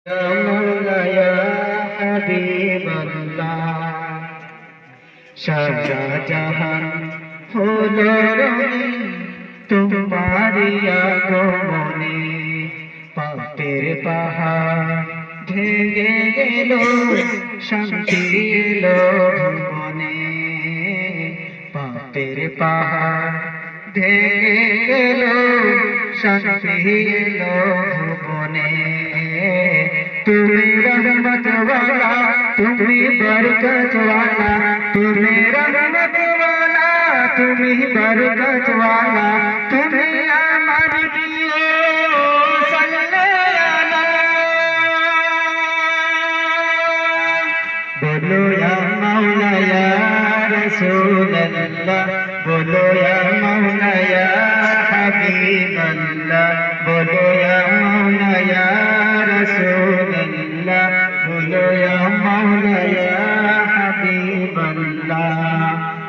يا مولا يا حبيب الله সারা জাহান হলো রঙিন তোমারি আগমনে পাপের পাহাড় ভেঙে গেল শান্তি এলো ভুবনে পাপের পাহাড় ভেঙে গেল শান্তি এলো ভুবনে তুমি রহমত वाला তুমি बरकत वाला তুমি রহমত वाला তুমি बरकत वाला তুমি আমার প্রিয় সাল্লাল্লাহু बोलो या मौला या रसूल अल्लाह बोलो या मौला या हबीब अल्लाह बोलो या मौला या रसूल अल्लाह बोलो या मौला या हबीब अल्लाह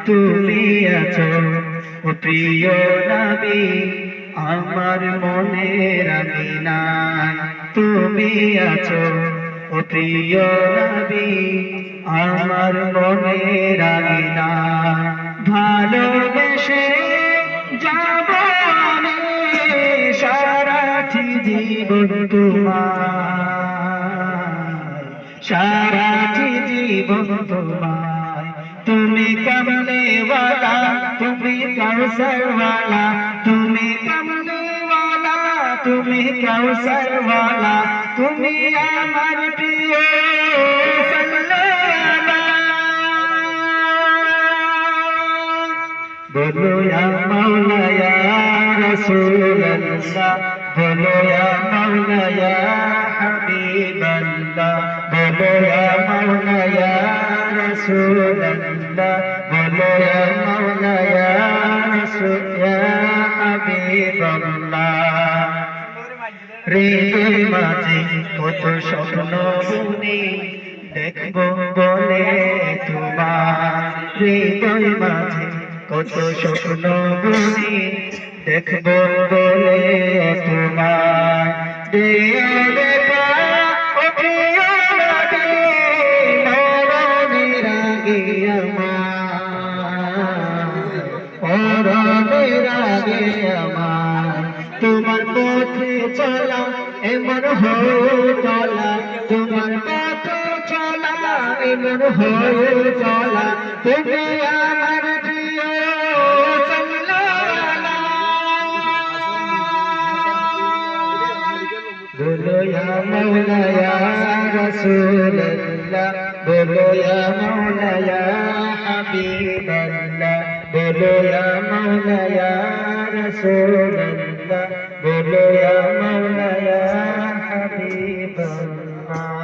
তুমি আছো ও প্রিয় নবী আমার মনের আঙিনায় তুমি আছো ও প্রিয় নবী আমার মনের আঙিনায় ভালোবেসে যাব আমি সারাটি জীবন তোমায় সারাটি জীবন তোমায় তুমি কমলে वाला তুমি কাউসার वाला তুমি কমলে वाला তুমি কাউসার वाला তুমি আমার প্রিয় बोलो या मौला या रसूल अल्लाह बोलो या मौला या हबीब अल्लाह बोलो या मौला या रसूल अल्लाह बोलो या मौला या रसूल या हबीब अल्लाह হৃদয় মাঝে কত স্বপ্ন বুনি দেখবো বলে তোমার হৃদয় মাঝে কত স্বপ্ন বুনি দেখবো বলে তোমার দেয়ালে ও প্রিয় নবী মরণের আগে মরণের আগে তোমার পথে চলা এমন চলা তোমার পথে চলা এমন চলা তুমি আমার প্রিয় बोलो या मौला या रसूल अल्लाह बोलो या मौला या हबीब अल्लाह बोलो या मौला या रसूल अल्लाह बोलो या मौला या हबीब अल्लाह।